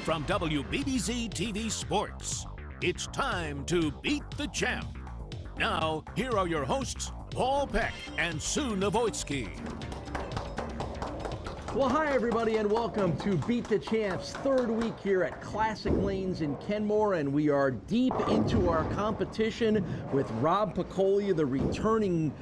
from WBBZ-TV Sports. It's time to beat the champ. Now, here are your hosts, Paul Peck and Sue Novoitsky. Well, hi, everybody, and welcome to Beat the Champ's third week here at Classic Lanes in Kenmore, and we are deep into our competition with Rob Piccoli, the returning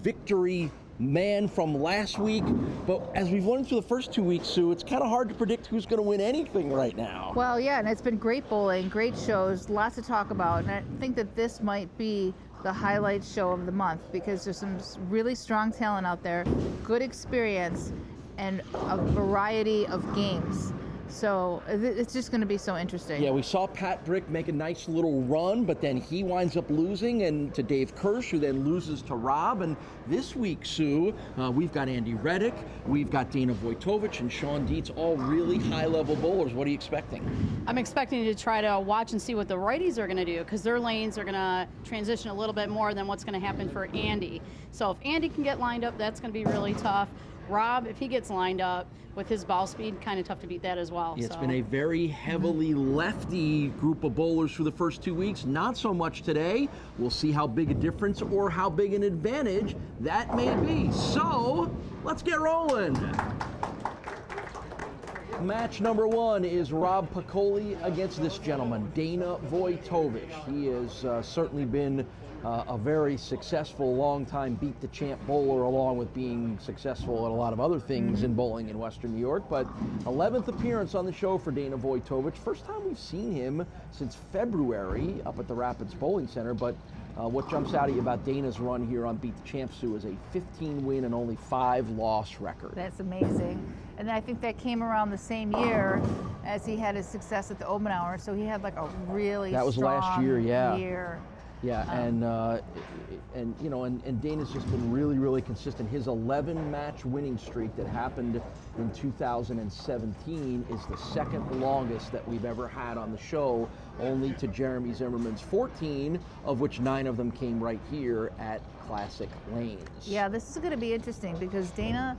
victory man from last week. But as we've learned through the first 2 weeks, Sue, it's kind of hard to predict who's going to win anything right now. Well, yeah, and it's been great bowling, great shows, lots to talk about, and I think that this might be the highlight show of the month because there's some really strong talent out there, good experience, and a variety of games. So it's just going to be so interesting. Yeah, we saw Pat Brick make a nice little run, but then he winds up losing and to Dave Kirsch, who then loses to Rob. And this week, Sue, we've got Andy Rettig, we've got Dana Voytovich and Sean Dietz, all really high-level bowlers. What are you expecting? I'm expecting to try to watch and see what the righties are going to do because their lanes are going to transition a little bit more than what's going to happen for Andy. So if Andy can get lined up, that's going to be really tough. Rob, if he gets lined up with his ball speed, kind of tough to beat that as well. It's been a very heavily lefty group of bowlers for the first 2 weeks. Not so much today. We'll see how big a difference or how big an advantage that may be. So, let's get rolling. Match number one is Rob Piccoli against this gentleman, Dana Voytovich. He has certainly been a very successful, long-time beat-the-champ bowler, along with being successful at a lot of other things in bowling in Western New York. But 11th appearance on the show for Dana Voytovich. First time we've seen him since February up at the Rapids Bowling Center. But what jumps out at you about Dana's run here on Beat the Champ, Sue, is a 15-win and only 5-loss record. That's amazing. And I think that came around the same year as he had his success at the Open Hour. So he had like a really That was strong last year, yeah. year. Yeah, and you know, and Dana's just been really, really consistent. His 11-match winning streak that happened in 2017 is the second longest that we've ever had on the show, only to Jeremy Zimmerman's 14, of which 9 of them came right here at Classic Lanes. Yeah, this is going to be interesting because Dana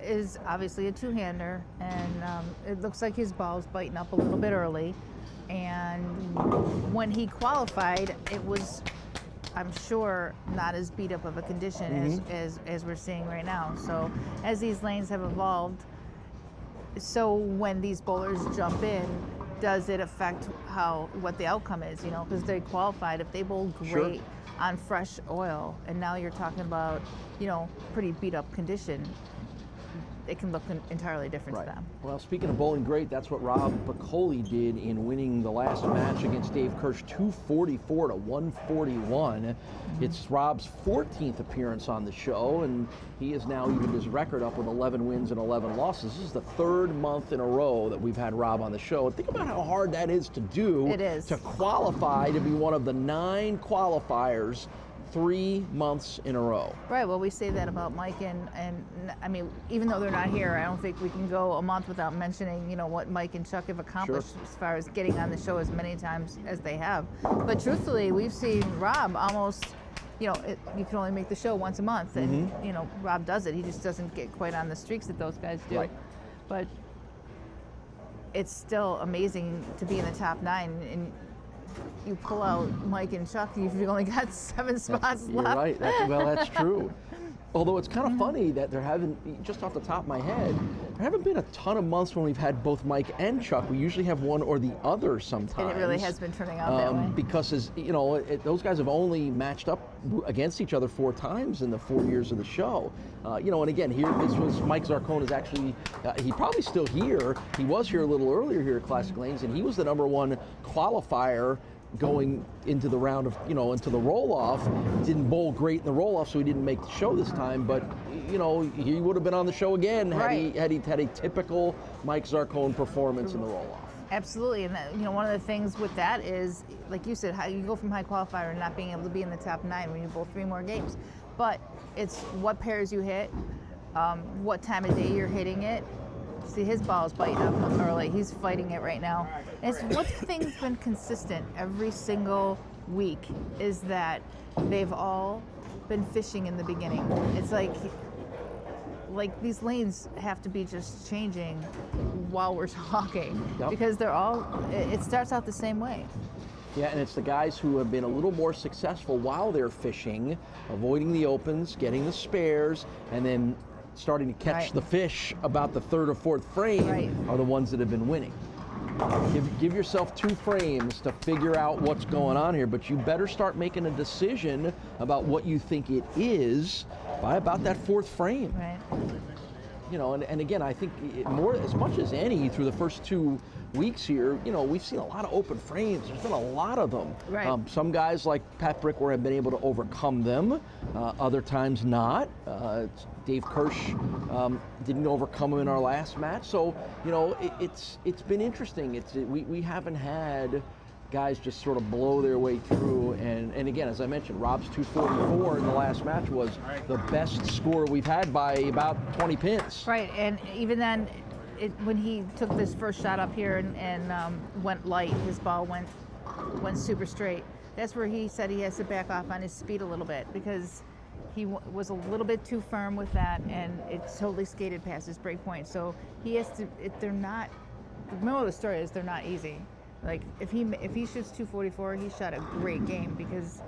is obviously a two-hander, and it looks like his ball's biting up a little bit early. And when he qualified, it was, I'm sure, not as beat up of a condition as we're seeing right now. So as these lanes have evolved, so when these bowlers jump in, does it affect what the outcome is? You know, because they qualified, if they bowl great on fresh oil, and now you're talking about, you know, pretty beat up condition, it can look entirely different to them. Well, speaking of bowling great, that's what Rob Piccoli did in winning the last match against Dave Kirsch, 244 to 141. It's Rob's 14th appearance on the show, and he has now evened his record up with 11 wins and 11 losses. This is the third month in a row that we've had Rob on the show. Think about how hard that is to do. It is. To qualify to be one of the 9 qualifiers 3 months in a row. Right, well, we say that about Mike, and I mean, even though they're not here, I don't think we can go a month without mentioning, you know, what Mike and Chuck have accomplished as far as getting on the show as many times as they have. But truthfully, we've seen Rob almost, you know, you can only make the show once a month, and, you know, Rob does it. He just doesn't get quite on the streaks that those guys do. Right. But it's still amazing to be in the top 9, and you pull out Mike and Chuck, you've only got 7 spots left. You're right. That's true. Although it's kind of funny that there haven't, just off the top of my head, there haven't been a ton of months when we've had both Mike and Chuck. We usually have one or the other sometimes. And it really has been turning out that way. Because, as you know, those guys have only matched up against each other 4 times in the 4 years of the show. You know, and again, here, this was Mike Zarcone is actually, he probably still here. He was here a little earlier here at Classic Lanes, and he was the #1 qualifier going into the round of, you know, into the roll-off. Didn't bowl great in the roll-off, so he didn't make the show this time, but, you know, he would have been on the show again had he had a typical Mike Zarcone performance in the roll-off. Absolutely, and that, you know, one of the things with that is, like you said, how you go from high qualifier and not being able to be in the top 9 when you bowl 3 more games. But it's what pairs you hit, what time of day you're hitting it. See, his ball's biting up early. He's fighting it right now. And it's one thing that's been consistent every single week is that they've all been fishing in the beginning. It's like like these lanes have to be just changing while we're talking, Yep. because they're all, it starts out the same way. Yeah, and it's the guys who have been a little more successful while they're fishing, avoiding the opens, getting the spares, and then starting to catch Right. the fish about the third or fourth frame Right. are the ones that have been winning. Give yourself 2 frames to figure out what's going on here, but you better start making a decision about what you think it is by about that 4th frame. Right. You know, and again, I think more as much as any through the first 2 weeks here, you know, we've seen a lot of open frames. There's been a lot of them. Right. Some guys like Pat Brickware have been able to overcome them. Other times not. Dave Kirsch didn't overcome them in our last match. So, you know, it's been interesting. We haven't had guys just sort of blow their way through. And again, as I mentioned, Rob's 244 in the last match was the best score we've had by about 20 pins. Right, and even then, when he took this first shot up here and went light, his ball went super straight. That's where he said he has to back off on his speed a little bit, because he was a little bit too firm with that, and it totally skated past his break point. So he has to. They're not. The moral of the story is they're not easy. Like if he shoots 244, he shot a great game, because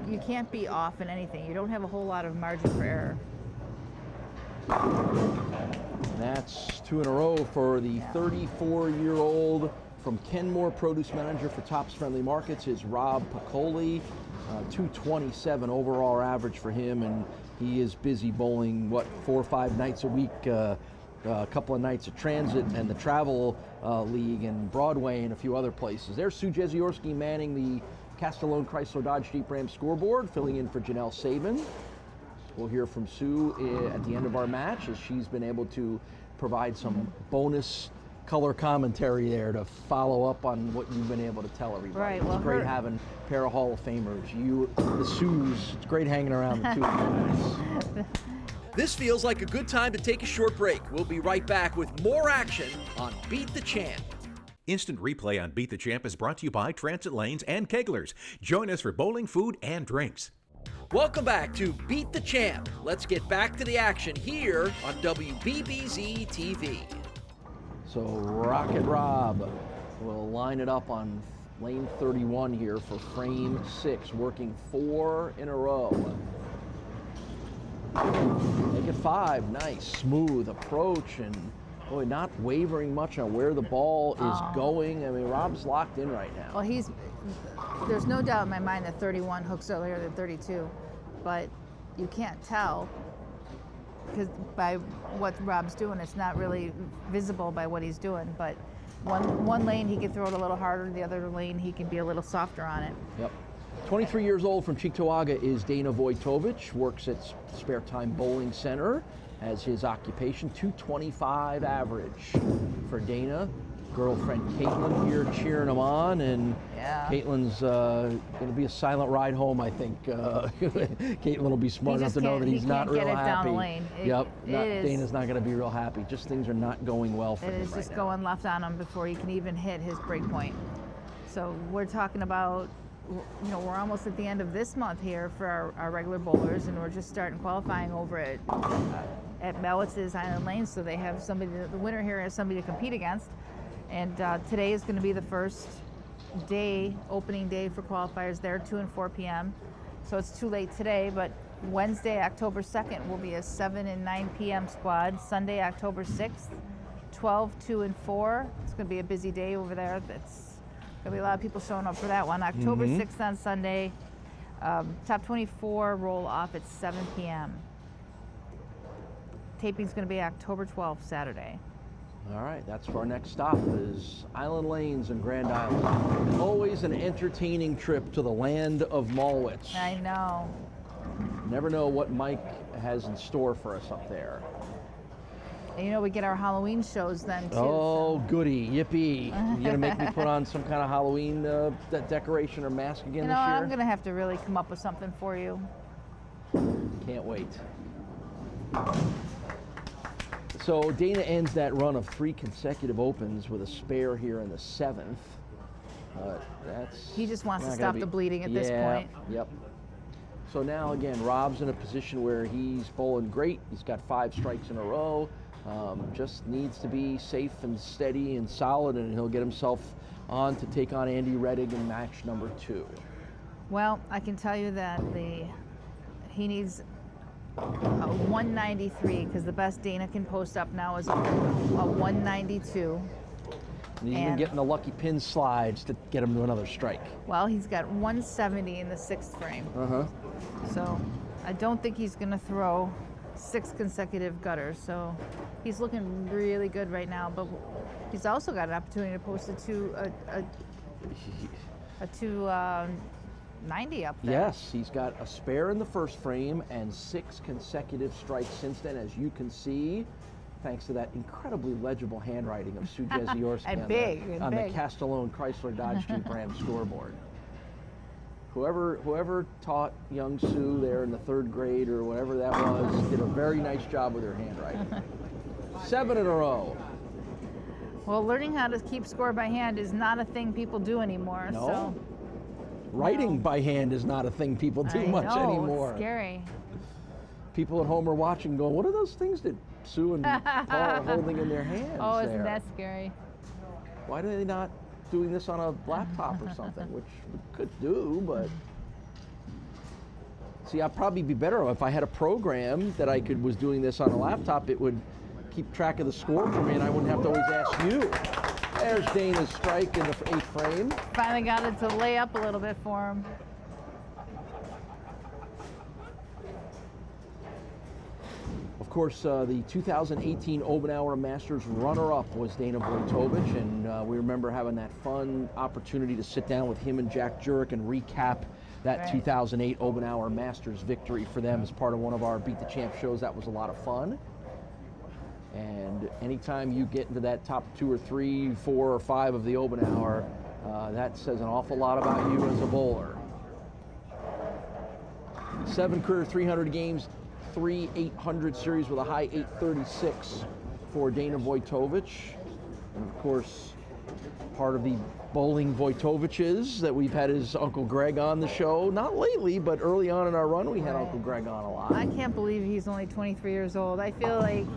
you can't be off in anything. You don't have a whole lot of margin for error. And that's 2 in a row for the 34-year-old from Kenmore, produce manager for Tops Friendly Markets, is Rob Piccoli. 227 overall average for him, and he is busy bowling, 4 or 5 nights a week, a couple of nights at Transit and the Travel League and Broadway and a few other places. There's Sue Jeziorski manning the Castellone Chrysler Dodge Jeep Ram scoreboard, filling in for Janelle Sabin. We'll hear from Sue at the end of our match, as she's been able to provide some bonus color commentary there to follow up on what you've been able to tell everybody. Right, It's well, great having a pair of Hall of Famers. You, the Sues, it's great hanging around the two of you guys. This feels like a good time to take a short break. We'll be right back with more action on Beat the Champ. Instant replay on Beat the Champ is brought to you by Transit Lanes and Keglers. Join us for bowling, food, and drinks. Welcome back to Beat the Champ. Let's get back to the action here on WBBZ-TV. So Rocket Rob will line it up on lane 31 here for frame 6, working 4 in a row. Make it 5, nice, smooth approach, and boy, not wavering much on where the ball is going. I mean, Rob's locked in right now. Well, there's no doubt in my mind that 31 hooks earlier than 32, but you can't tell, because by what Rob's doing, it's not really visible by what he's doing. But one lane he can throw it a little harder, the other lane he can be a little softer on it. Yep. 23 years old from Cheektowaga is Dana Voytovich, works at Spare Time Bowling Center as his occupation. 225 average for Dana. Girlfriend Caitlin here cheering him on, and Yeah. Caitlin's going to be a silent ride home, I think. Caitlin will be smart enough to know that he's not real get it happy. down the lane. Dana's not going to be real happy. Just things are not going well for It him is right just now. going left on him before he can even hit his break point. So we're talking about, you know, we're almost at the end of this month here for our regular bowlers, and we're just starting qualifying over at Mellitz's Island Lane, so they have somebody, the winner here has somebody to compete against. And today is going to be the first day, opening day for qualifiers there, 2 and 4 p.m. So it's too late today, but Wednesday, October 2nd will be a 7 and 9 p.m. squad. Sunday, October 6th, 12, 2 and 4. It's going to be a busy day over there. That's going to be a lot of people showing up for that one. October 6th on Sunday. Top 24 roll off at 7 p.m. Taping's going to be October 12th, Saturday. All right, that's for our next stop, is Island Lanes in Grand Island. Always an entertaining trip to the land of Malwich. I know. Never know what Mike has in store for us up there. And you know, we get our Halloween shows then too. Oh, goody, yippee. You gonna make me put on some kind of Halloween decoration or mask again You know, this year? I'm going to have to really come up with something for you. Can't wait. So Dana ends that run of 3 consecutive opens with a spare here in the 7th. That's He just wants to not stop gonna the bleeding at this point. Yep. So now again, Rob's in a position where he's bowling great. He's got 5 strikes in a row. Just needs to be safe and steady and solid, and he'll get himself on to take on Andy Rettig in match number 2. Well, I can tell you that he needs a 193 because the best Dana can post up now is a 192. And he's been getting the lucky pin slides to get him to another strike. Well, he's got 170 in the 6th frame. So I don't think he's going to throw 6 consecutive gutters. So he's looking really good right now. But he's also got an opportunity to post a 290 up there. Yes, he's got a spare in the 1st frame and 6 consecutive strikes since then, as you can see, thanks to that incredibly legible handwriting of Sue Jeziorski on the Castellone Chrysler Dodge Jeep Ram scoreboard. Whoever taught young Sue there in the 3rd grade or whatever that was did a very nice job with her handwriting. 7 in a row. Well, learning how to keep score by hand is not a thing people do anymore. No. So. Writing by hand is not a thing people do much anymore. It's scary. People at home are watching going, what are those things that Sue and Paul are holding in their hands? Oh, isn't that scary? Why are they not doing this on a laptop or something, which we could do, but see, I'd probably be better if I had a program that was doing this on a laptop. It would keep track of the score for me, and I wouldn't have to always ask you. There's Dana's strike in the 8th frame. Finally got it to lay up a little bit for him. Of course, the 2018 Obenauer Masters runner-up was Dana Voytovich, and we remember having that fun opportunity to sit down with him and Jack Jurek and recap that 2008 Obenauer Masters victory for them as part of one of our Beat the Champ shows. That was a lot of fun. And anytime you get into that top 2 or 3, 4 or 5 of the Obenauer, that says an awful lot about you as a bowler. 7 career 300 games, 3 800 series with a high 836 for Dana Voytovich. And of course, part of the bowling Voytoviches that we've had his Uncle Greg on the show. Not lately, but early on in our run, we had Uncle Greg on a lot. I can't believe he's only 23 years old. I feel like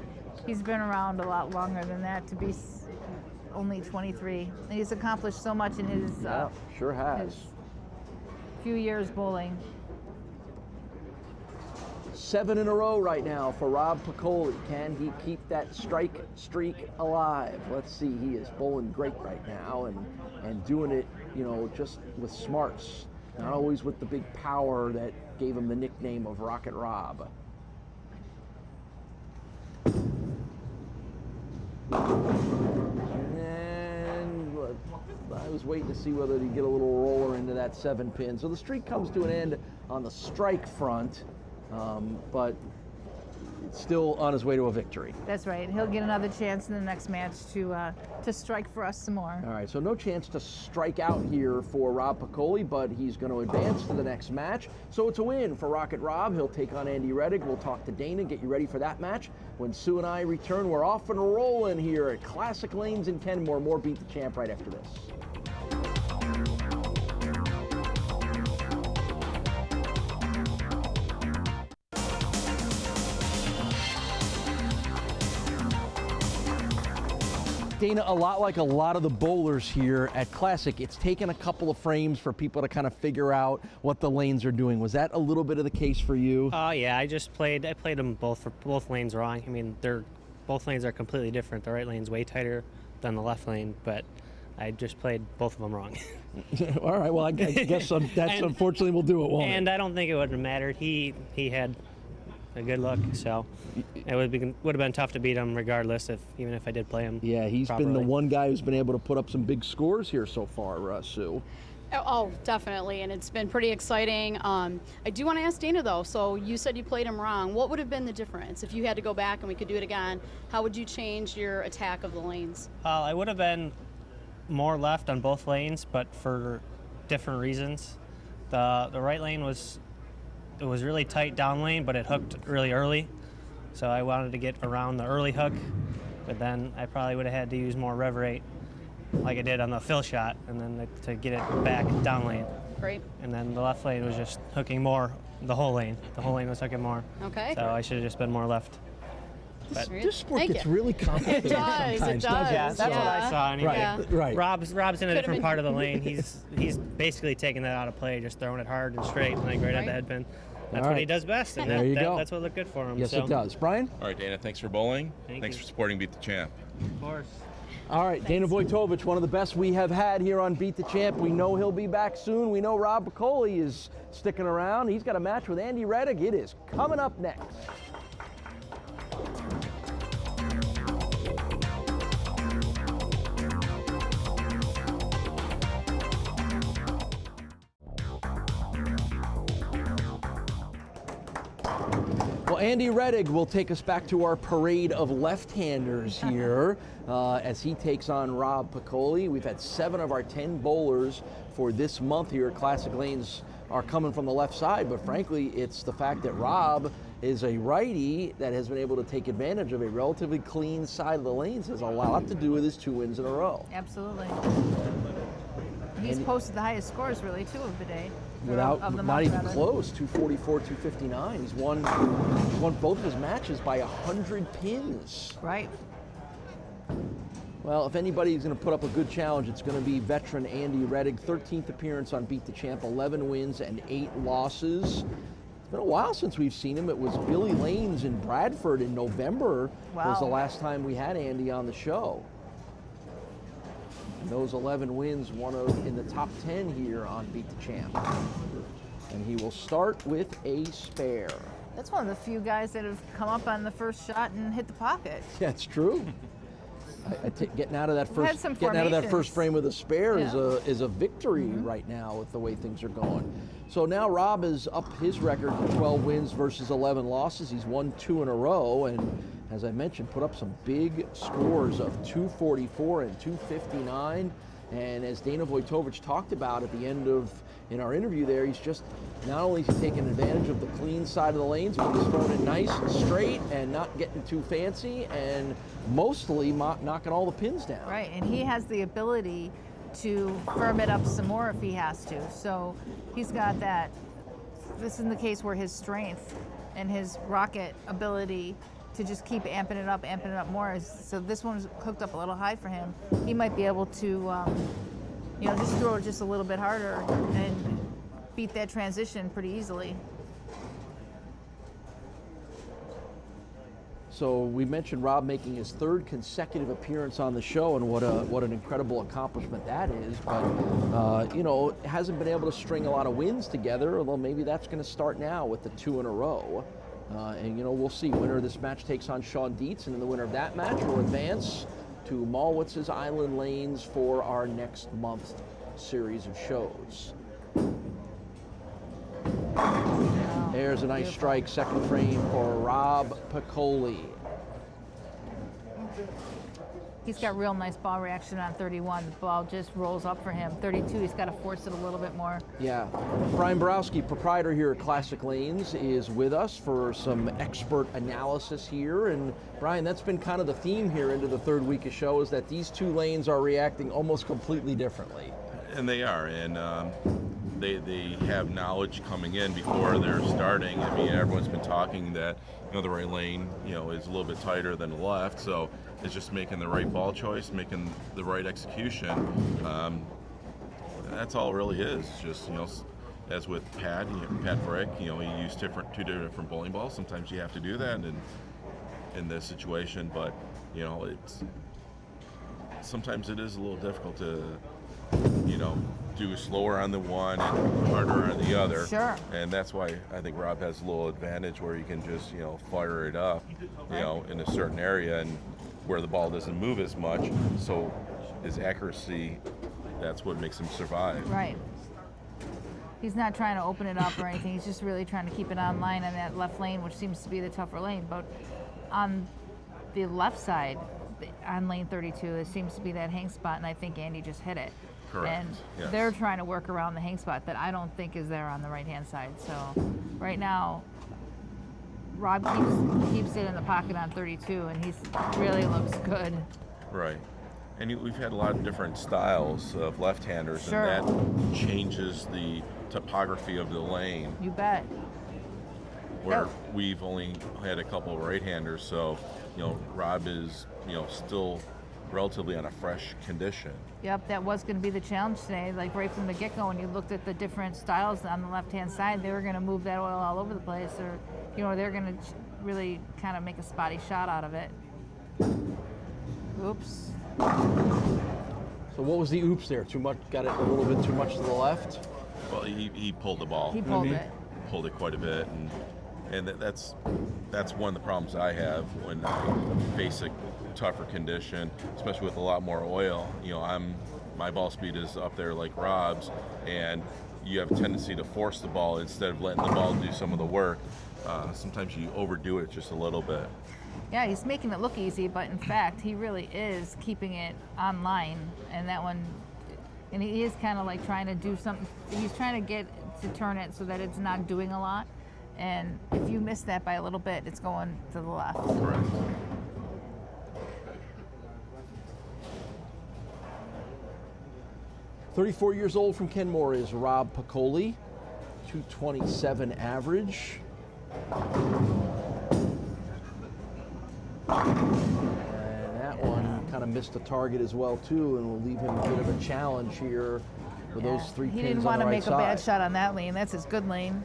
he's been around a lot longer than that to be only 23. And he's accomplished so much in his, sure has. His few years bowling. 7 in a row right now for Rob Piccoli. Can he keep that strike streak alive? Let's see. He is bowling great right now and doing it, you know, just with smarts. Not always with the big power that gave him the nickname of Rocket Rob. And I was waiting to see whether he'd get a little roller into that 7 pin. So the streak comes to an end on the strike front. But it's still on his way to a victory. That's right. He'll get another chance in the next match to strike for us some more. All right, so no chance to strike out here for Rob Piccoli, but he's going to advance to the next match. So it's a win for Rocket Rob. He'll take on Andy Rettig. We'll talk to Dana, get you ready for that match. When Sue and I return, we're off and rolling here at Classic Lanes in Kenmore. More Beat the Champ right after this. Dana, a lot like a lot of the bowlers here at Classic, it's taken a couple of frames for people to kind of figure out what the lanes are doing. Was that a little bit of the case for you? Yeah, I played them both lanes wrong. I mean, both lanes are completely different. The right lane's way tighter than the left lane, but I just played both of them wrong. All right, well, I guess that's unfortunately will do it, won't it? And I don't think it would have mattered. He had a good look, so it would have been tough to beat him regardless, even if I did play him. Yeah, he's properly. been the one guy who's been able to put up some big scores here so far, Sue. Oh, definitely, and it's been pretty exciting. I do want to ask Dana, though, so you said you played him wrong. What would have been the difference? If you had to go back and we could do it again, how would you change your attack of the lanes? I would have been more left on both lanes, but for different reasons. The right lane was really tight down lane, but it hooked really early. So I wanted to get around the early hook, but then I probably would have had to use more rev rate like I did on the fill shot, and then to get it back down lane. Great. And then the left lane was just hooking more The whole lane. The whole lane was hooking more. Okay. So I should have just been more left. But This sport Thank gets you. really complicated It does, sometimes, it does. doesn't yeah, that's what I saw anyway. Yeah. Right. Rob's in a Could've different been- part of the lane. He's basically taking that out of play, just throwing it hard and straight, like right at the Right. headpin. That's All what right. he does best, and There you go. that's what looked good for him. Yes, so. it does. Brian? All right, Dana, thanks for bowling. Thank Thanks you. for supporting Beat the Champ. Of course. All right, Dana Voytovich, one of the best we have had here on Beat the Champ. We know he'll be back soon. We know Rob Piccoli is sticking around. He's got a match with Andy Rettig. It is coming up next. Well, Andy Rettig will take us back to our parade of left-handers here as he takes on Rob Piccoli. We've had 7 of our 10 bowlers for this month here at Classic Lanes are coming from the left side, but frankly, it's the fact that Rob is a righty that has been able to take advantage of a relatively clean side of the lanes. Has a lot to do with his 2 wins in a row. Absolutely. He's And- posted the highest scores, really, too, of the day. Without, of the not month, even rather. close, 244, 259. He's won both of his matches by 100 pins. Right. Well, if anybody's going to put up a good challenge, it's going to be veteran Andy Rettig. 13th appearance on Beat the Champ, 11 wins and 8 losses. It's been a while since we've seen him. It was Billy Lanes in Bradford in November was the Wow. last time we had Andy on the show. And those 11 wins, one of in the top 10 here on Beat the Champ. And he will start with a spare. That's one of the few guys that have come up on the first shot and hit the pocket. That's true. Getting out of that We've had first some first frame with a spare Yeah. is a victory right now with the way things are going. So now Rob is up his record to 12 wins versus 11 losses. He's won 2 in a row, and as I mentioned, put up some big scores of 244 and 259. And as Dana Voytovich talked about at the end of in our interview there, he's just not only is he taking advantage of the clean side of the lanes, but he's throwing it nice and straight and not getting too fancy, and mostly knocking all the pins down. Right, and he has the ability to firm it up some more if he has to. So he's got that. This is the case where his strength and his rocket ability to just keep amping it up more. So this one's hooked up a little high for him. He might be able to, just throw it just a little bit harder and beat that transition pretty easily. So we mentioned Rob making his 3rd consecutive appearance on the show, and what an incredible accomplishment that is. But hasn't been able to string a lot of wins together. Although maybe that's going to start now with the 2 in a row. And we'll see. Winner of this match takes on Sean Dietz, and in the winner of that match will advance to Malwitz's Island Lanes for our next month's series of shows. There's a nice strike, 2nd frame for Rob Piccoli. He's got real nice ball reaction on 31. The ball just rolls up for him. 32, he's got to force it a little bit more. Yeah. Brian Borowski, proprietor here at Classic Lanes, is with us for some expert analysis here. And Brian, that's been kind of the theme here into the 3rd week of show, is that these 2 lanes are reacting almost completely differently. And they are, and they have knowledge coming in before they're starting. I mean, everyone's been talking that the right lane is a little bit tighter than the left, so it's just making the right ball choice, making the right execution. That's all it really is. Just as with Pat Frick, he used 2 different bowling balls. Sometimes you have to do that in this situation, but sometimes it is a little difficult to do slower on the one and harder on the other. Sure. And that's why I think Rob has a little advantage where he can just, fire it up, in a certain area and where the ball doesn't move as much. So his accuracy, that's what makes him survive. Right. He's not trying to open it up or anything. He's just really trying to keep it on line on that left lane, which seems to be the tougher lane. But on the left side, on lane 32, it seems to be that hang spot, and I think Andy just hit it. Correct. And yes. they're trying to work around the hang spot that I don't think is there on the right-hand side. So right now, Rob keeps it in the pocket on 32, and he really looks good. Right. And we've had a lot of different styles of left-handers, Sure. and that changes the topography of the lane. You bet. where we've only had a couple of right-handers. So, Rob is, still relatively on a fresh condition. Yep, that was going to be the challenge today. Like right from the get-go, when you looked at the different styles on the left-hand side, they were going to move that oil all over the place, or they're going to really kind of make a spotty shot out of it. Oops. So what was the oops there? Too much? Got it a little bit too much to the left? Well, he pulled the ball. He pulled it. Pulled it quite a bit, and that's one of the problems I have when I face a tougher condition, especially with a lot more oil. My ball speed is up there like Rob's, and you have a tendency to force the ball instead of letting the ball do some of the work. Sometimes you overdo it just a little bit. Yeah, he's making it look easy, but in fact, he really is keeping it on line. And that one, and he is kind of like trying to do something. He's trying to get to turn it so that it's not doing a lot. And if you miss that by a little bit, it's going to the left. Correct. "34 years old from Kenmore is Rob Piccoli, 227 average. And that one kind of missed the target as well too, and will leave him a bit of a challenge here with those 3 He pins didn't on want the to right make side. a bad shot on that lane. That's his good lane.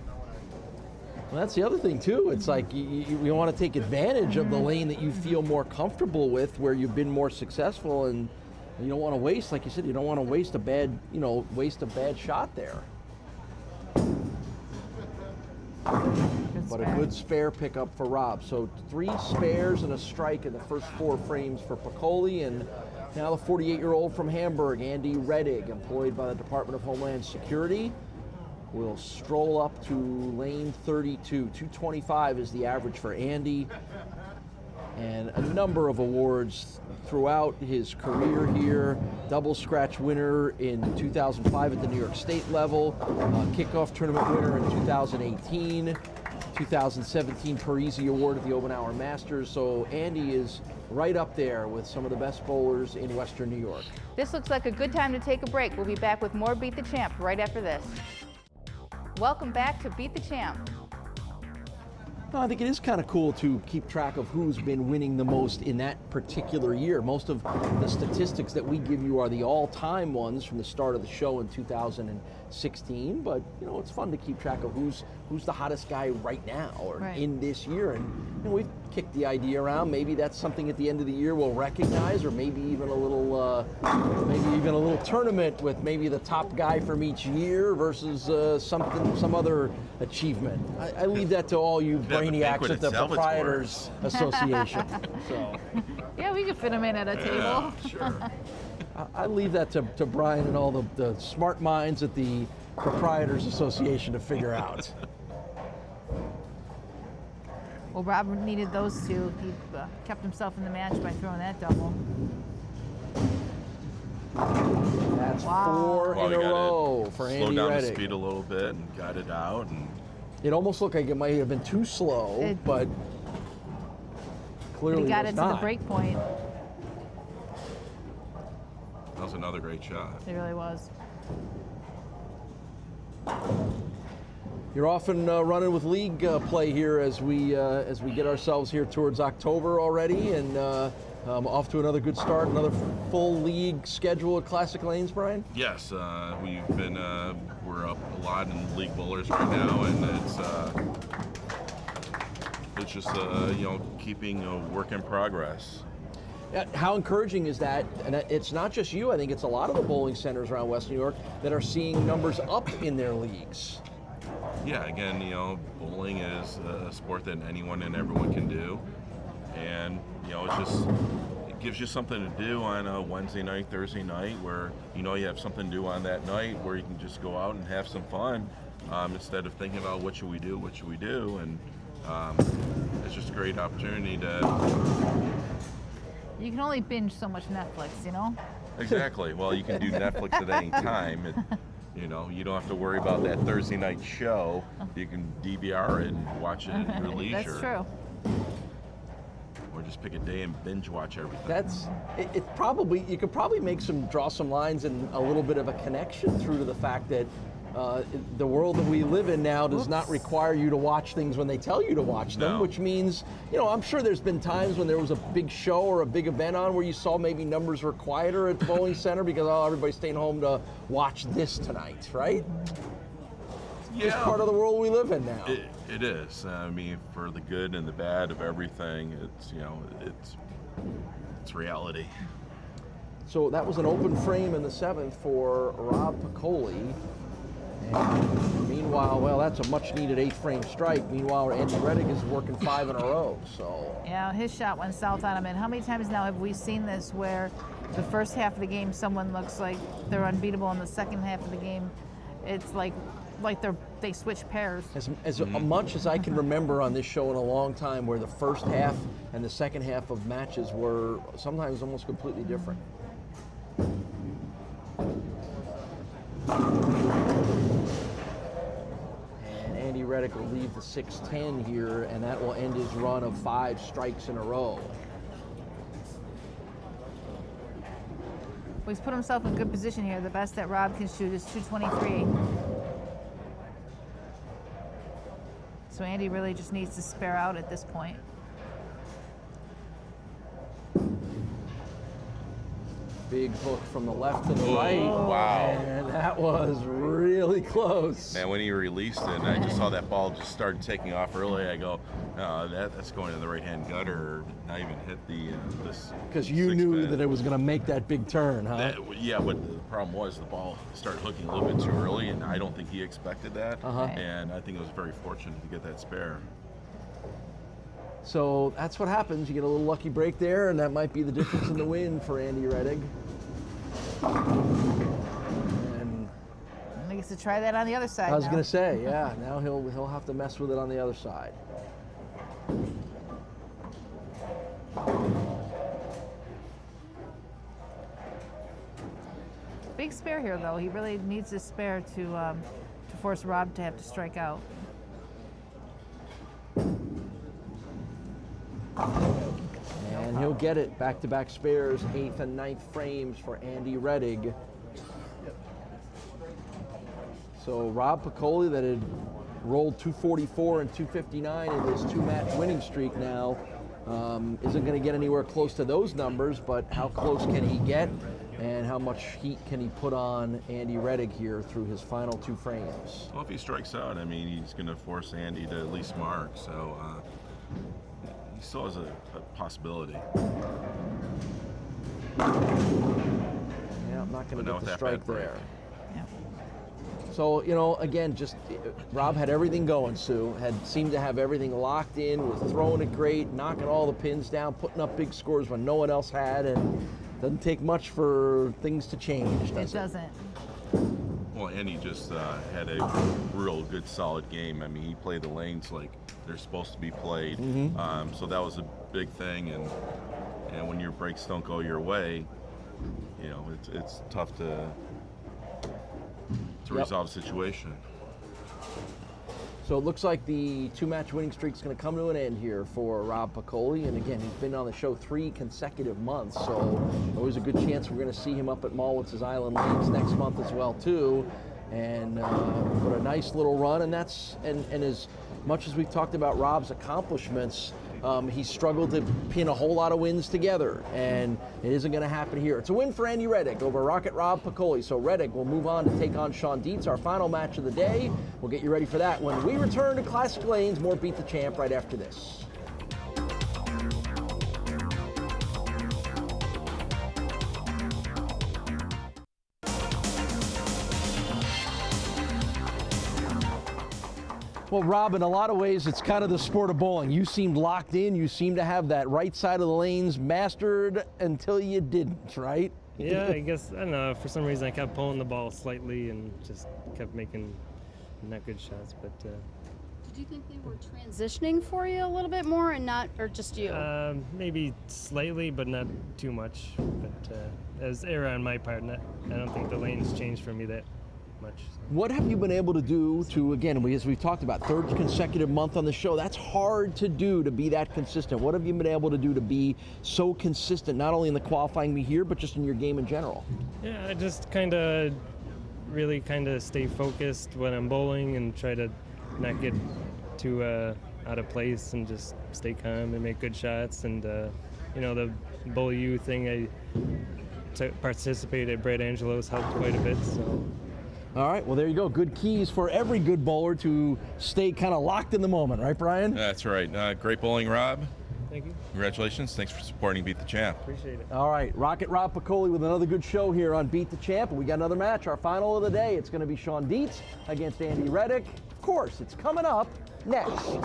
Well, that's the other thing too. It's like you want to take advantage of the lane that you feel more comfortable with, where you've been more successful, and you don't want to waste, like you said, you don't want to waste a bad, shot there. But a good spare pickup for Rob. So 3 spares and a strike in the first 4 frames for Piccoli. And now the 48-year-old from Hamburg, Andy Rettig, employed by the Department of Homeland Security, will stroll up to lane 32. 225 is the average for Andy. And a number of awards throughout his career here. Double scratch winner in 2005 at the New York State level, kickoff tournament winner in 2018, 2017 Parisi Award at the Obenauer Masters. So Andy is right up there with some of the best bowlers in Western New York. This looks like a good time to take a break. We'll be back with more Beat the Champ right after this. Welcome back to Beat the Champ. I think it is kind of cool to keep track of who's been winning the most in that particular year. Most of the statistics that we give you are the all-time ones from the start of the show in 2016, but it's fun to keep track of who's the hottest guy right now or in this year. And we've kicked the idea around. Maybe that's something at the end of the year we'll recognize, or maybe even a little tournament with maybe the top guy from each year versus some other achievement. I leave that to all you brainiacs at the Proprietors Association. So. Yeah, we could fit him in at a table. Yeah, sure. I leave that to Brian and all the smart minds at the Proprietors Association to figure out. Well, Rob needed those 2. He kept himself in the match by throwing that double. That's 4 in a row for Andy Rettig. Slowed down the speed a little bit and got it out. And it almost looked like it might have been too slow, but clearly he got it to the not. break point. That was another great shot. It really was. You're often running with league play here as we get ourselves here towards October already, and off to another good start, another full league schedule at Classic Lanes, Brian? Yes, we've been we're up a lot in league bowlers right now, and it's just keeping a work in progress. How encouraging is that? And it's not just you. I think it's a lot of the bowling centers around West New York that are seeing numbers up in their leagues. Yeah, again, bowling is a sport that anyone and everyone can do, and it gives you something to do on a Wednesday night, Thursday night, where you have something to do on that night, where you can just go out and have some fun instead of thinking about what should we do, and it's just a great opportunity to. You can only binge so much Netflix, Exactly. Well, you can do Netflix at any time. You don't have to worry about that Thursday night show. You can DVR it and watch it at your leisure. That's true. Or just pick a day and binge watch everything. It probably, you could probably draw some lines and a little bit of a connection through to the fact that the world that we live in now does not require you to watch things when they tell you to watch them, No. which means, I'm sure there's been times when there was a big show or a big event on where you saw maybe numbers were quieter at the bowling center because everybody's staying home to watch this tonight, right? Yeah. It's part of the world we live in now. It is. I mean, for the good and the bad of everything, it's reality. So that was an open frame in the 7th for Rob Piccoli. And meanwhile, well, that's a much-needed 8-frame strike. Meanwhile, Andy Rettig is working 5 in a row. So Yeah, his shot went south on him. And how many times now have we seen this where the first half of the game someone looks like they're unbeatable, and the second half of the game it's like they switch pairs. As much as I can remember on this show in a long time, where the first half and the second half of matches were sometimes almost completely different. And Andy Rettig will leave the 6-10 here, and that will end his run of 5 strikes in a row. Well, he's put himself in good position here. The best that Rob can shoot is 223. So Andy really just needs to spare out at this point. Big hook from the left to the right. Wow. And that was really close. Man, when he released it, and I just saw that ball just started taking off early, I go, that's going in the right-hand gutter, not even hit the this. Because you knew that it was going to make that big turn, huh? Yeah, but the problem was the ball started hooking a little bit too early, and I don't think he expected that. And I think it was very fortunate to get that spare. So that's what happens. You get a little lucky break there, and that might be the difference in the win for Andy Rettig. And He gets to try that on the other side. I was going to say, yeah, now he'll have to mess with it on the other side. Big spare here, though. He really needs this spare to force Rob to have to strike out. And he'll get it. Back-to-back spares, 8th and 9th frames for Andy Rettig. So Rob Piccoli, that had rolled 244 and 259 in his 2-match winning streak now, isn't going to get anywhere close to those numbers, but how close can he get, and how much heat can he put on Andy Rettig here through his final 2 frames? Well, if he strikes out, I mean, he's going to force Andy to at least mark, so he still has a possibility. Yeah, I'm not going to get the strike there. So, again, just Rob had everything going, Sue. Seemed to have everything locked in, was throwing it great, knocking all the pins down, putting up big scores when no one else had, and doesn't take much for things to change, does it? It doesn't. Well, Andy just had a real good, solid game. I mean, he played the lanes like they're supposed to be played. So that was a big thing, and when your breaks don't go your way, it's tough to resolve the situation. So it looks like the 2-match winning streak is going to come to an end here for Rob Piccoli. And again, he's been on the show 3 consecutive months, so always a good chance we're going to see him up at Malwitz's Island Lanes next month as well, too. And put a nice little run, and as much as we've talked about Rob's accomplishments, he struggled to pin a whole lot of wins together, and it isn't going to happen here. It's a win for Andy Rettig over Rocket Rob Piccoli. So Rettig will move on to take on Sean Dietz, our final match of the day. We'll get you ready for that when we return to Classic Lanes. More Beat the Champ right after this. Well, Rob, in a lot of ways, it's kind of the sport of bowling. You seemed locked in. You seemed to have that right side of the lanes mastered until you didn't, right? Yeah, I guess, I don't know, for some reason I kept pulling the ball slightly and just kept making not good shots, but... Did you think they were transitioning for you a little bit more and not, or just you? Maybe slightly, but not too much. But as error on my part, I don't think the lanes changed for me that much. What have you been able to do to, again, as we've talked about, 3rd consecutive month on the show, that's hard to do, to be that consistent. What have you been able to do to be so consistent, not only in the qualifying meet here, but just in your game in general? Yeah, I just kind of really kind of stay focused when I'm bowling and try to not get too out of place and just stay calm and make good shots. And you know, the Bowl U thing, I participated at Brad Angelo's helped quite a bit. So. All right, well, there you go. Good keys for every good bowler to stay kind of locked in the moment, right, Brian? That's right. Great bowling, Rob. Thank you. Congratulations. Thanks for supporting Beat the Champ. Appreciate it. All right, Rocket Rob Piccoli with another good show here on Beat the Champ. And we got another match, our final of the day. It's going to be Sean Dietz against Andy Rettig. Of course, it's coming up next.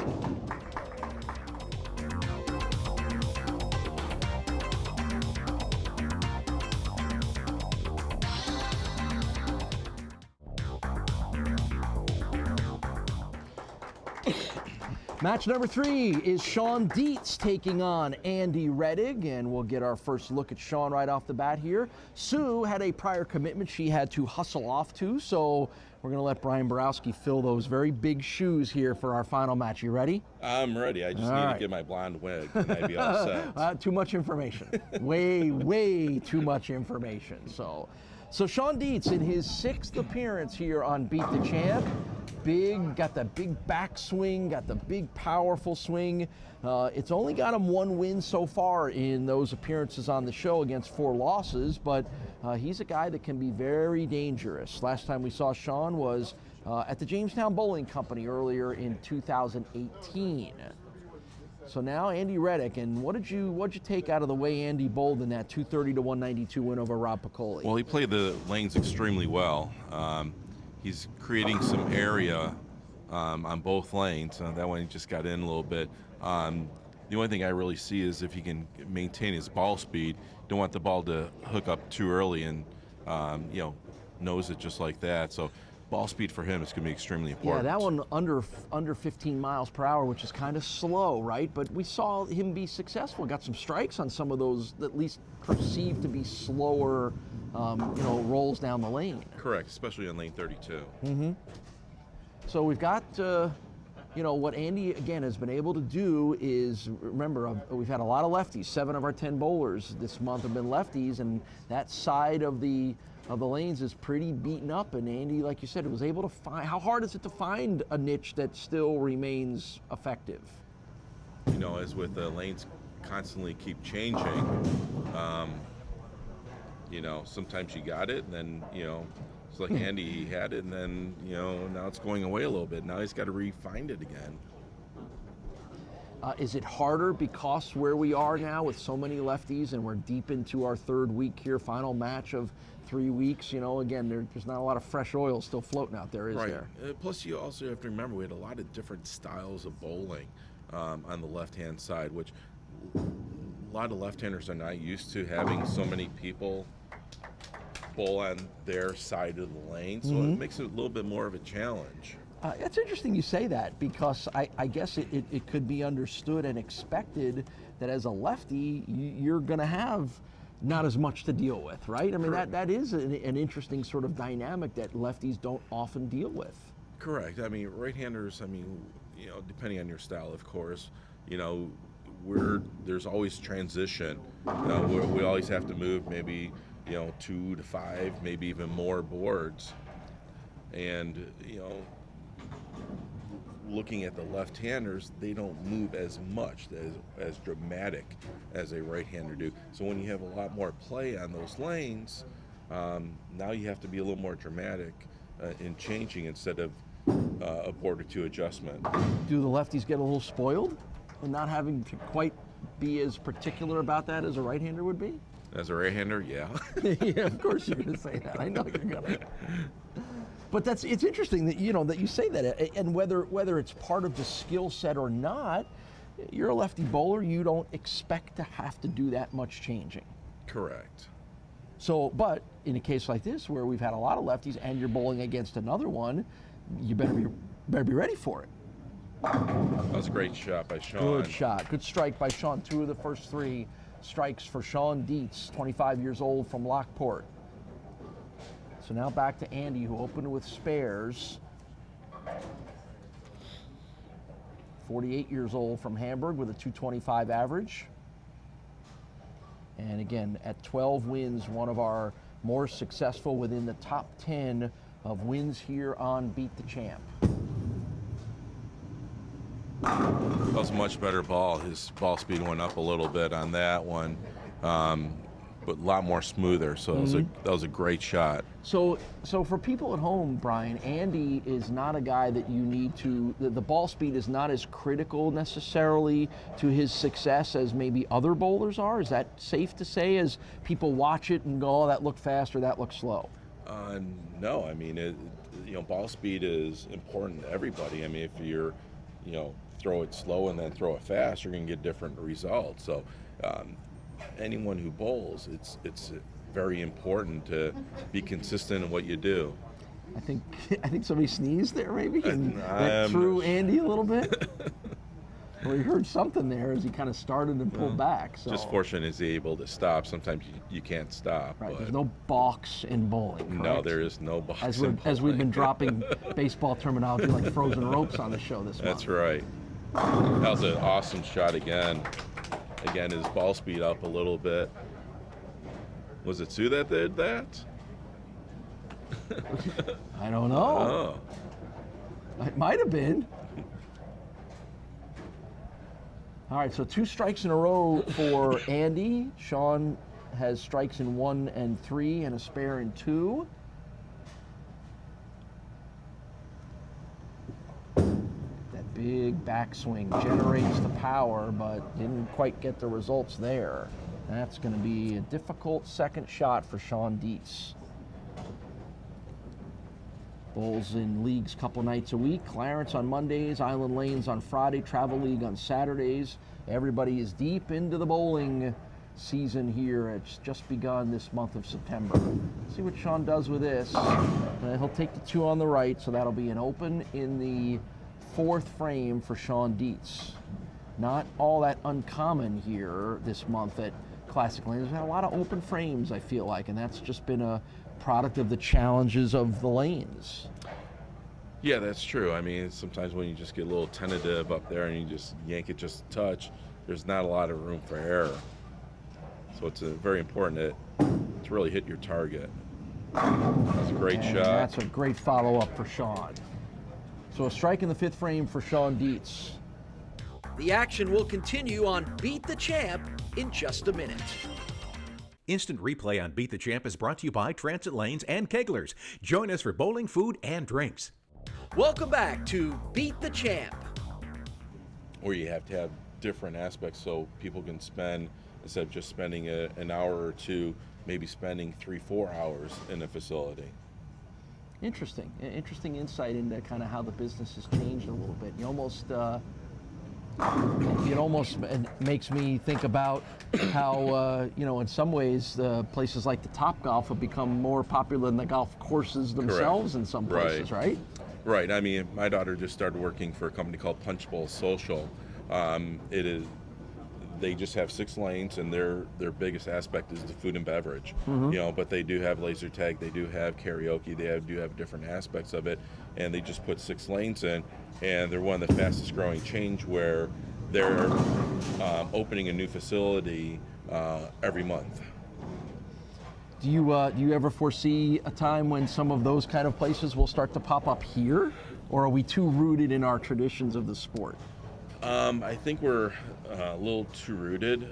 Match number 3 is Sean Dietz taking on Andy Rettig, and we'll get our first look at Sean right off the bat here. Sue had a prior commitment she had to hustle off to, so we're going to let Brian Borowski fill those very big shoes here for our final match. You ready? I'm ready. I just need to get my blonde wig, and I'd be all set. Too much information. way too much information. So Sean Dietz in his 6th appearance here on Beat the Champ. Got the big backswing, got the big powerful swing. It's only got him 1 win so far in those appearances on the show against 4 losses, but he's a guy that can be very dangerous. Last time we saw Sean was at the Jamestown Bowling Company earlier in 2018. So now Andy Rettig, and what'd you take out of the way Andy bowled in that 230 to 192 win over Rob Piccoli? Well, he played the lanes extremely well. He's creating some area on both lanes. That one he just got in a little bit. The only thing I really see is if he can maintain his ball speed. Don't want the ball to hook up too early and nose it just like that. So ball speed for him is going to be extremely important. Yeah, that one under 15 miles per hour, which is kind of slow, right? But we saw him be successful. Got some strikes on some of those at least perceived to be slower rolls down the lane. Correct, especially on lane 32. Mm-hmm. So we've got, what Andy, again, has been able to do is, remember, we've had a lot of lefties. 7 of our 10 bowlers this month have been lefties, and that side of the lanes is pretty beaten up. And Andy, like you said, was able to find, how hard is it to find a niche that still remains effective? As with the lanes constantly keep changing, sometimes you got it, and then, it's like Andy, he had it, and then, now it's going away a little bit. Now he's got to refine it again. Is it harder because where we are now with so many lefties and we're deep into our 3rd week here, final match of 3 weeks, again, there's not a lot of fresh oil still floating out there, is there? Plus, you also have to remember we had a lot of different styles of bowling on the left-hand side, which a lot of left-handers are not used to having so many people bowl on their side of the lane, so it makes it a little bit more of a challenge. It's interesting you say that, because I guess it could be understood and expected that as a lefty, you're going to have not as much to deal with, right? I mean, that is an interesting sort of dynamic that lefties don't often deal with. Correct. I mean, right-handers, depending on your style, of course, there's always transition. We always have to move maybe 2 to 5, maybe even more boards. And, looking at the left-handers, they don't move as much, as dramatic as a right-hander do. So when you have a lot more play on those lanes, now you have to be a little more dramatic in changing instead of a board or 2 adjustment. Do the lefties get a little spoiled in not having to quite be as particular about that as a right-hander would be? As a right-hander, yeah. Yeah, of course you're going to say that. I know you're going to. But it's interesting that that you say that, and whether it's part of the skill set or not, you're a lefty bowler. You don't expect to have to do that much changing. Correct. So, but in a case like this where we've had a lot of lefties and you're bowling against another one, you better be ready for it. That was a great shot by Sean. Good shot. Good strike by Sean. 2 of the first 3 strikes for Sean Dietz, 25 years old from Lockport. So now back to Andy, who opened with spares. 48 years old from Hamburg with a 225 average. And again, at 12 wins, one of our more successful within the top 10 of wins here on Beat the Champ. That was a much better ball. His ball speed went up a little bit on that one, but a lot more smoother. So that was a great shot. So for people at home, Brian, Andy is not a guy that you need to. The ball speed is not as critical necessarily to his success as maybe other bowlers are. Is that safe to say? As people watch it and go, "Oh, that looked fast" or "That looked slow." No, I mean, ball speed is important to everybody. I mean, if you're, throw it slow and then throw it fast, you're going to get different results. So anyone who bowls, it's very important to be consistent in what you do. I think somebody sneezed there maybe, and that threw Andy a little bit. Well, you heard something there as he kind of started and pulled back. So. Just fortunate is he able to stop. Sometimes you can't stop. Right, there's no balks in bowling, correct? No, there is no balks in bowling. As we've been dropping baseball terminology like frozen ropes on the show this month. That's right. That was an awesome shot again. Again, his ball speed up a little bit. Was it Sue that did that? I don't know. Oh. It might have been. All right, so 2 strikes in a row for Andy. Sean has strikes in 1 and 3 and a spare in 2. That big backswing generates the power, but didn't quite get the results there. That's going to be a difficult second shot for Sean Dietz. Bowls in leagues a couple nights a week. Clarence on Mondays, Island Lanes on Friday, Travel League on Saturdays. Everybody is deep into the bowling season here. It's just begun this month of September. Let's see what Sean does with this. He'll take the 2 on the right, so that'll be an open in the 4th frame for Sean Dietz. Not all that uncommon here this month at Classic Lanes. There's been a lot of open frames, I feel like, and that's just been a product of the challenges of the lanes. Yeah, that's true. I mean, sometimes when you just get a little tentative up there and you just yank it just a touch, there's not a lot of room for error. So it's very important to really hit your target. That's a great shot. That's a great follow-up for Sean. So a strike in the 5th frame for Sean Dietz. The action will continue on Beat the Champ in just a minute. Instant replay on Beat the Champ is brought to you by Transit Lanes and Keglers. Join us for bowling, food, and drinks. Welcome back to Beat the Champ. Or you have to have different aspects so people can spend, instead of just spending an hour or 2, maybe spending 3-4 hours in a facility. Interesting insight into kind of how the business has changed a little bit. You almost it almost makes me think about how, in some ways, places like the Topgolf have become more popular than the golf courses themselves. Correct. In some places, right? Right. I mean, my daughter just started working for a company called Punch Bowl Social. They just have 6 lanes, and their biggest aspect is the food and beverage. Mm-hmm. But they do have laser tag, they do have karaoke, they do have different aspects of it, and they just put 6 lanes in, and they're one of the fastest growing chains where they're opening a new facility every month. Do you ever foresee a time when some of those kind of places will start to pop up here, or are we too rooted in our traditions of the sport? I think we're a little too rooted.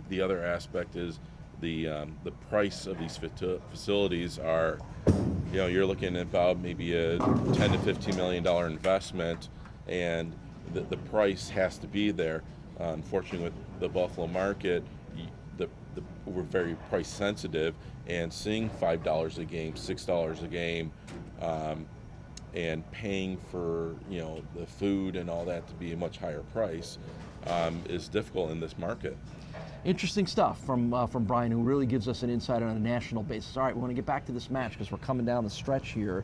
The other aspect is the price of these facilities are, you're looking at about maybe a $10 to $15 million investment, and the price has to be there. Unfortunately, with the Buffalo market, we're very price sensitive, and seeing $5 a game, $6 a game, and paying for the food and all that to be a much higher price is difficult in this market. Interesting stuff from Brian, who really gives us an insight on a national basis. All right, we want to get back to this match because we're coming down the stretch here.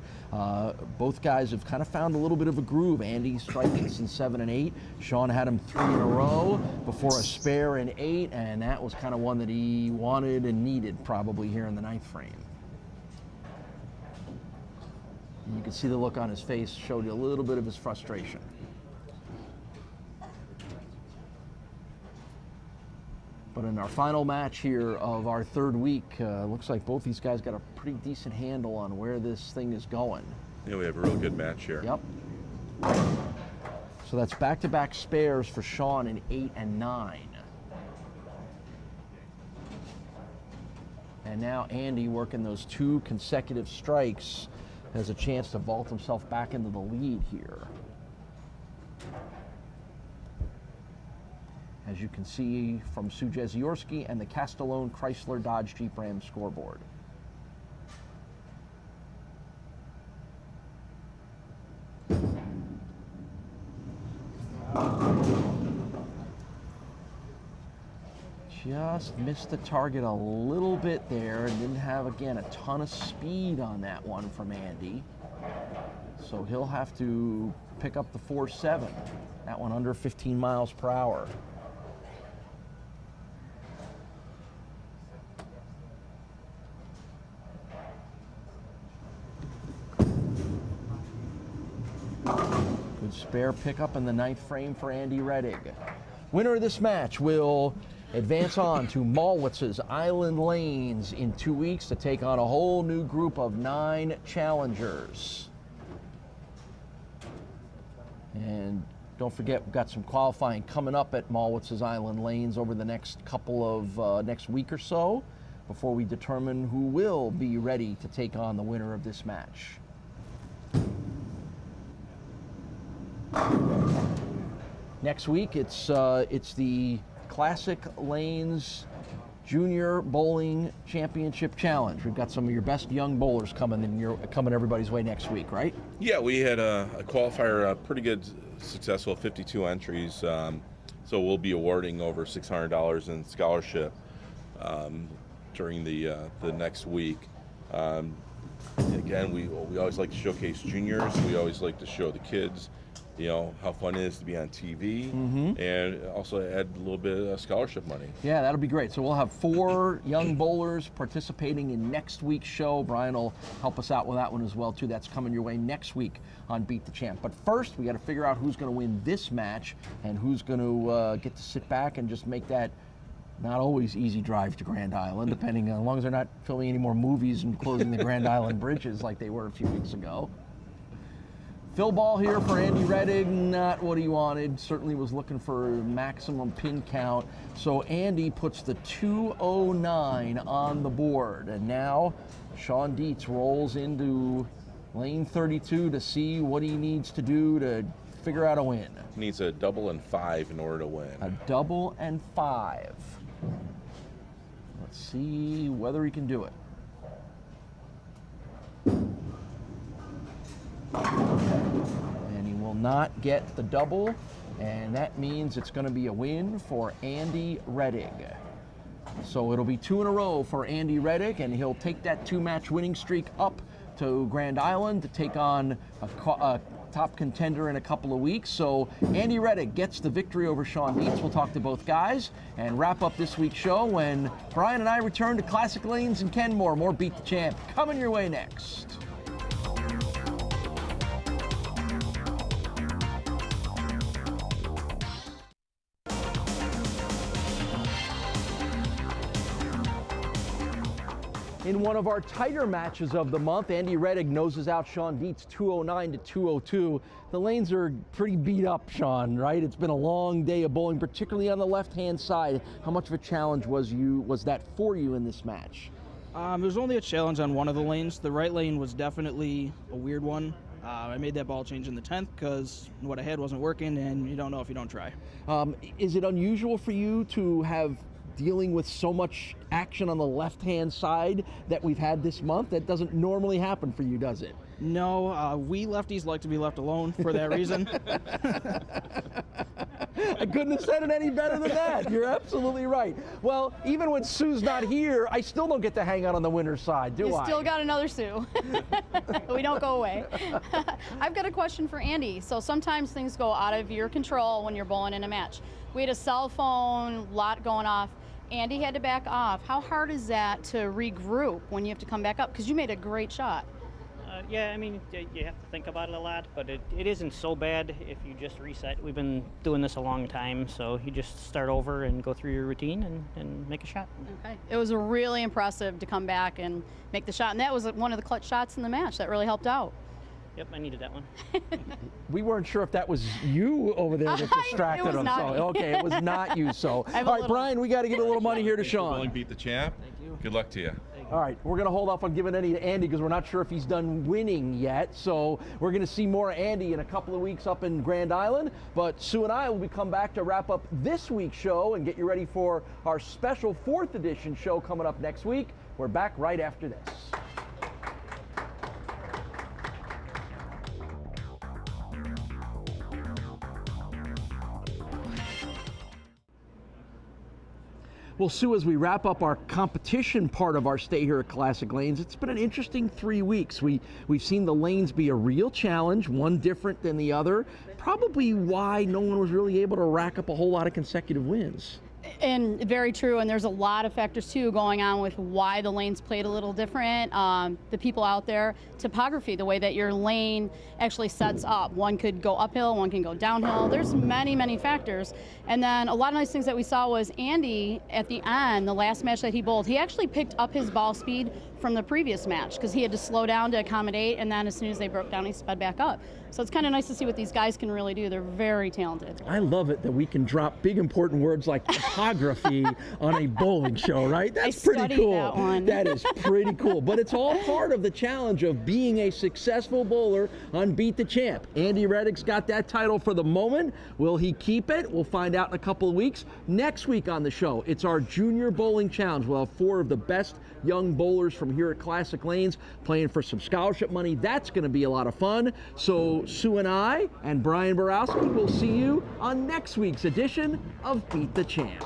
Both guys have kind of found a little bit of a groove. Andy striking in 7 and 8. Sean had him 3 in a row before a spare in 8, and that was kind of one that he wanted and needed probably here in the 9th frame. And you can see the look on his face showed you a little bit of his frustration. But in our final match here of our third week, looks like both these guys got a pretty decent handle on where this thing is going. Yeah, we have a real good match here. Yep. So that's back-to-back spares for Sean in 8 and 9. And now Andy, working those 2 consecutive strikes, has a chance to vault himself back into the lead here. As you can see from Sue Jeziorski and the Castellone Chrysler Dodge Jeep Ram scoreboard. Just missed the target a little bit there and didn't have, again, a ton of speed on that one from Andy. So he'll have to pick up the 4.7. That one under 15 miles per hour. Good spare pickup in the 9th frame for Andy Rettig. Winner of this match will advance on to Malwitz's Island Lanes in 2 weeks to take on a whole new group of 9 challengers. And don't forget, we've got some qualifying coming up at Malwitz's Island Lanes over the next couple of next week or so before we determine who will be ready to take on the winner of this match. Next week, it's the Classic Lanes Junior Bowling Championship Challenge. We've got some of your best young bowlers coming everybody's way next week, right? Yeah, we had a qualifier, pretty good, successful 52 entries. So we'll be awarding over $600 in scholarship during the next week. Again, we always like to showcase juniors. We always like to show the kids, you know, how fun it is to be on TV, and also add a little bit of scholarship money. Yeah, that'll be great. So we'll have 4 young bowlers participating in next week's show. Brian will help us out with that one as well, too. That's coming your way next week on Beat the Champ. But first, we got to figure out who's going to win this match and who's going to get to sit back and just make that not always easy drive to Grand Island, depending on, as long as they're not filming any more movies and closing the Grand Island bridges like they were a few weeks ago. Fill ball here for Andy Rettig, not what he wanted. Certainly was looking for maximum pin count. So Andy puts the 209 on the board. And now Sean Dietz rolls into lane 32 to see what he needs to do to figure out a win. He needs a double and 5 in order to win. A double and 5. Let's see whether he can do it. And he will not get the double, and that means it's going to be a win for Andy Rettig. So it'll be 2 in a row for Andy Rettig, and he'll take that 2-match winning streak up to Grand Island to take on a top contender in a couple of weeks. So Andy Rettig gets the victory over Sean Dietz. We'll talk to both guys and wrap up this week's show when Brian and I return to Classic Lanes in Kenmore. More Beat the Champ coming your way next. In one of our tighter matches of the month, Andy Rettig noses out Sean Dietz 209 to 202. The lanes are pretty beat up, Sean, right? It's been a long day of bowling, particularly on the left-hand side. How much of a challenge was that for you in this match? It was only a challenge on one of the lanes. The right lane was definitely a weird one. I made that ball change in the 10th because what I had wasn't working, and you don't know if you don't try. Is it unusual for you to have dealing with so much action on the left-hand side that we've had this month? That doesn't normally happen for you, does it? No, we lefties like to be left alone for that reason. I couldn't have said it any better than that. You're absolutely right. Well, even when Sue's not here, I still don't get to hang out on the winner's side, do I? You still got another Sue. We don't go away. I've got a question for Andy. So sometimes things go out of your control when you're bowling in a match. We had a cell phone, lot going off. Andy had to back off. How hard is that to regroup when you have to come back up? Because you made a great shot. Yeah, I mean, you have to think about it a lot, but it isn't so bad if you just reset. We've been doing this a long time, so you just start over and go through your routine and make a shot. Okay. It was really impressive to come back and make the shot, and that was one of the clutch shots in the match. That really helped out. Yep, I needed that one. We weren't sure if that was you over there that distracted It was him. not So me. okay, it was not you. So I have all a right, little- Brian, we got to give a little money here to Thanks for Sean. bowling Beat the Champ. Thank you. Good luck to you. All right, we're going to hold off on giving any to Andy because we're not sure if he's done winning yet. So we're going to see more Andy in a couple of weeks up in Grand Island. But Sue and I will come back to wrap up this week's show and get you ready for our special 4th edition show coming up next week. We're back right after this. Well, Sue, as we wrap up our competition part of our stay here at Classic Lanes, it's been an interesting 3 weeks. We've seen the lanes be a real challenge, one different than the other. Probably why no one was really able to rack up a whole lot of consecutive wins. And very true, and there's a lot of factors too going on with why the lanes played a little different. The people out there, topography, the way that your lane actually sets up. One could go uphill, one can go downhill. There's many, many factors. And then a lot of nice things that we saw was Andy at the end, the last match that he bowled, he actually picked up his ball speed from the previous match because he had to slow down to accommodate, and then as soon as they broke down, he sped back up. So it's kind of nice to see what these guys can really do. They're very talented. I love it that we can drop big important words like topography on a bowling show, right? That's pretty studied cool. that one. That is pretty cool. But it's all part of the challenge of being a successful bowler on Beat the Champ. Andy Rettig's got that title for the moment. Will he keep it? We'll find out in a couple of weeks. Next week on the show, it's our Junior Bowling Challenge. We'll have 4 of the best young bowlers from here at Classic Lanes playing for some scholarship money. That's going to be a lot of fun. So Sue and I and Brian Borowski will see you on next week's edition of Beat the Champ.